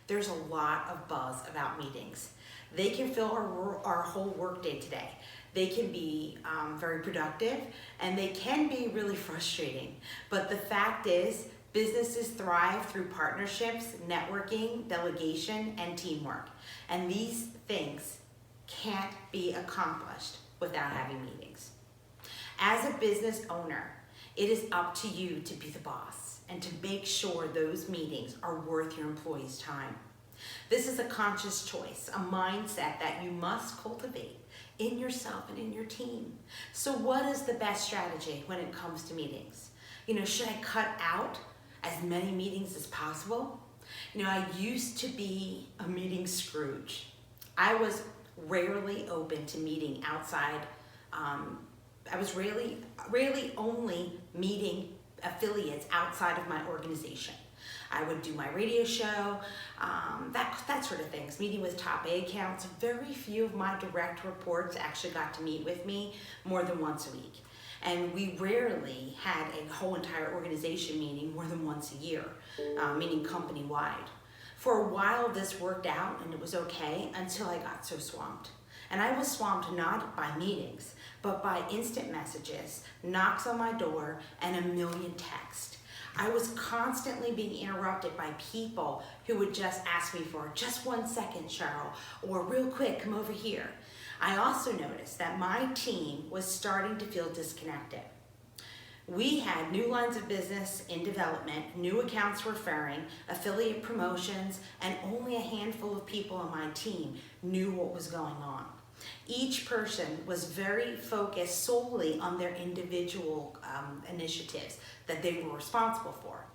There's a lot of buzz about meetings. They can fill our whole workday today. They can be very productive, and they can be really frustrating. But the fact is, businesses thrive through partnerships, networking, delegation, and teamwork. And these things can't be accomplished without having meetings. As a business owner, it is up to you to be the boss and to make sure those meetings are worth your employees' time. This is a conscious choice, a mindset that you must cultivate in yourself and in your team. So what is the best strategy when it comes to meetings? Should I cut out as many meetings as possible? I used to be a meeting Scrooge. I was rarely open to meeting outside. I was rarely only meeting affiliates outside of my organization. I would do my radio show, that sort of things, meeting with top A accounts. Very few of my direct reports actually got to meet with me more than once a week. And we rarely had a whole entire organization meeting more than once a year, meaning company-wide. For a while this worked out and it was okay until I got so swamped. And I was swamped not by meetings, but by instant messages, knocks on my door, and a million texts. I was constantly being interrupted by people who would just ask me for just 1 second, Cheryl, or real quick, come over here. I also noticed that my team was starting to feel disconnected. We had new lines of business in development, new accounts referring, affiliate promotions, and only a handful of people on my team knew what was going on. Each person was very focused solely on their individual initiatives that they were responsible for.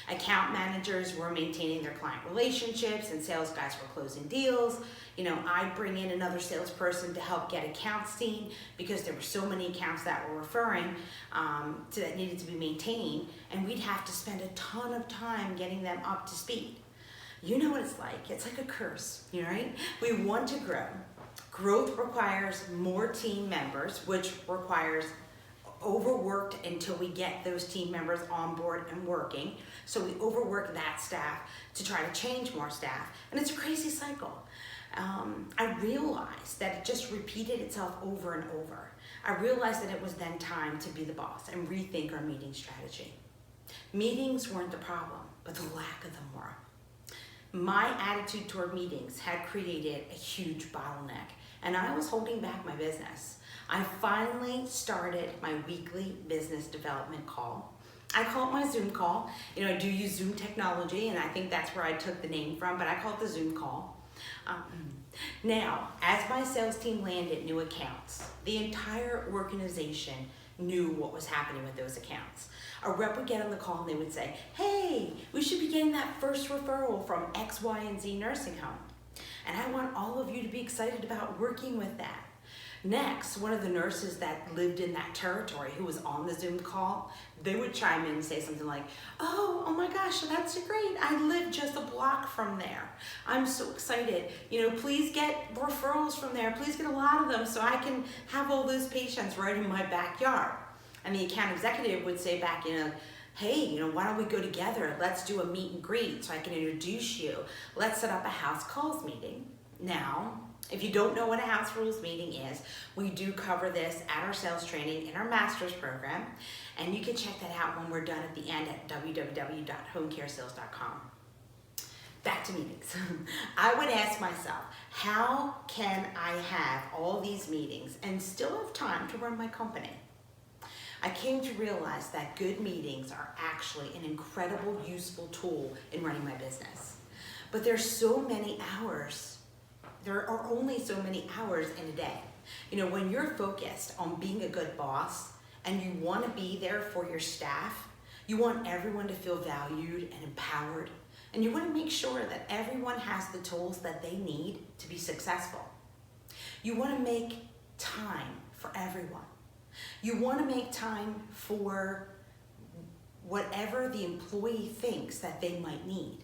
Account managers were maintaining their client relationships and sales guys were closing deals. I'd bring in another salesperson to help get accounts seen because there were so many accounts that were referring that needed to be maintained, and we'd have to spend a ton of time getting them up to speed. You know what it's like. It's like a curse, right? We want to grow. Growth requires more team members, which requires overworked until we get those team members on board and working. So we overwork that staff to try to change more staff. And it's a crazy cycle. I realized that it just repeated itself over and over. I realized that it was then time to be the boss and rethink our meeting strategy. Meetings weren't the problem, but the lack of them were. My attitude toward meetings had created a huge bottleneck, and I was holding back my business. I finally started my weekly business development call. I call it my Zoom call. I do use Zoom technology, and I think that's where I took the name from, but I call it the Zoom call. Now, as my sales team landed new accounts, the entire organization knew what was happening with those accounts. A rep would get on the call and they would say, hey, we should be getting that first referral from X, Y, and Z nursing home. And I want all of you to be excited about working with that. Next, one of the nurses that lived in that territory who was on the Zoom call, they would chime in and say something like, oh my gosh, that's great. I live just a block from there. I'm so excited. Please get referrals from there. Please get a lot of them so I can have all those patients right in my backyard. And the account executive would say back, hey, why don't we go together? Let's do a meet and greet so I can introduce you. Let's set up a house calls meeting. Now, if you don't know what a house rules meeting is, we do cover this at our sales training in our master's program, and you can check that out when we're done at the end at www.homecaresales.com. Back to meetings. I would ask myself, how can I have all these meetings and still have time to run my company? I came to realize that good meetings are actually an incredible, useful tool in running my business. But there's so many hours. There are only so many hours in a day. When you're focused on being a good boss and you want to be there for your staff, you want everyone to feel valued and empowered, and you want to make sure that everyone has the tools that they need to be successful. You want to make time for everyone. You want to make time for whatever the employee thinks that they might need.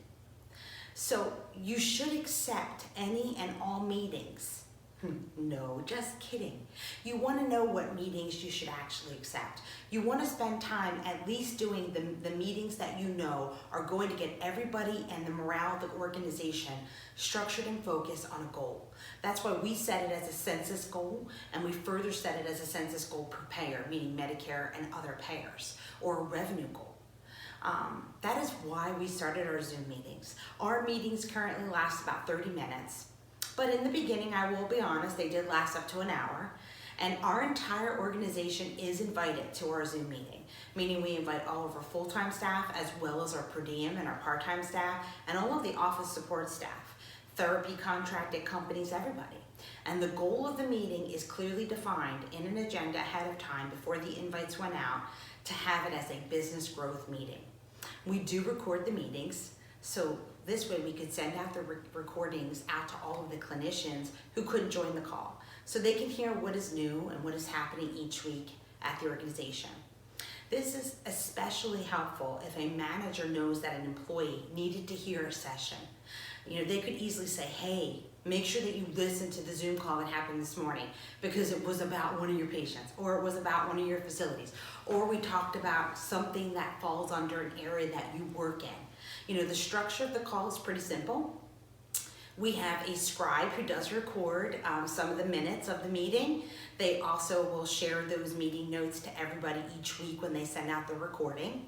So you should accept any and all meetings No, just kidding. You want to know what meetings you should actually accept. You want to spend time at least doing the meetings that you know are going to get everybody and the morale of the organization structured and focused on a goal. That's why we set it as a census goal, and we further set it as a census goal per payer, meaning Medicare and other payers, or a revenue goal. That is why we started our Zoom meetings. Our meetings currently last about 30 minutes. But in the beginning, I will be honest, they did last up to an hour. And our entire organization is invited to our Zoom meeting, meaning we invite all of our full-time staff as well as our per diem and our part-time staff and all of the office support staff, therapy contracted companies, everybody. And the goal of the meeting is clearly defined in an agenda ahead of time before the invites went out to have it as a business growth meeting. We do record the meetings, so this way we could send out the recordings out to all of the clinicians who couldn't join the call, so they can hear what is new and what is happening each week at the organization. This is especially helpful if a manager knows that an employee needed to hear a session. They could easily say, hey, make sure that you listen to the Zoom call that happened this morning because it was about one of your patients, or it was about one of your facilities, or we talked about something that falls under an area that you work in. The structure of the call is pretty simple. We have a scribe who does record some of the minutes of the meeting. They also will share those meeting notes to everybody each week when they send out the recording.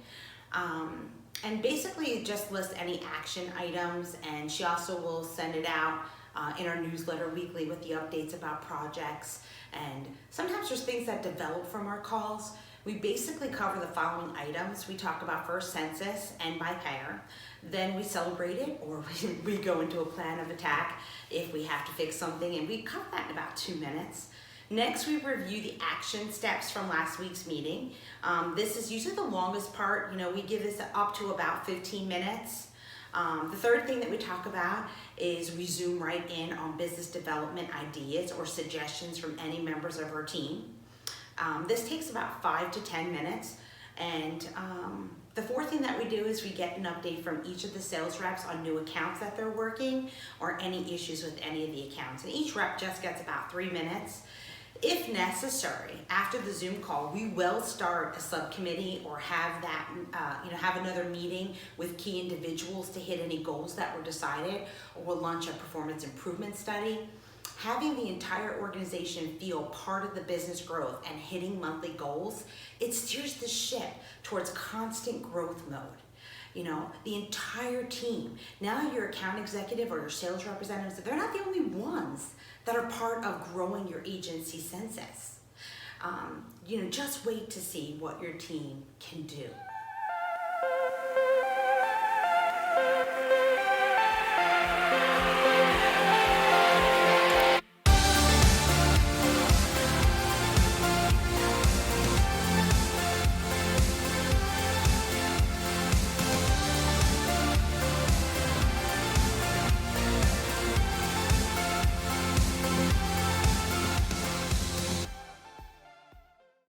And basically it just lists any action items, and she also will send it out in our newsletter weekly with the updates about projects. And sometimes there's things that develop from our calls. We basically cover the following items. We talk about first census and by payer. Then we celebrate it, or we go into a plan of attack if we have to fix something, and we cover that in about 2 minutes. Next, we review the action steps from last week's meeting. This is usually the longest part. We give this up to about 15 minutes. The third thing that we talk about is we zoom right in on business development ideas or suggestions from any members of our team. This takes about 5 to 10 minutes. And the fourth thing that we do is we get an update from each of the sales reps on new accounts that they're working or any issues with any of the accounts. And each rep just gets about 3 minutes. If necessary, after the Zoom call, we will start a subcommittee or have that, have another meeting with key individuals to hit any goals that were decided, or we'll launch a performance improvement study. Having the entire organization feel part of the business growth and hitting monthly goals, it steers the ship towards constant growth mode. The entire team. Now your account executive or your sales representatives, they're not the only ones that are part of growing your agency census. Just wait to see what your team can do.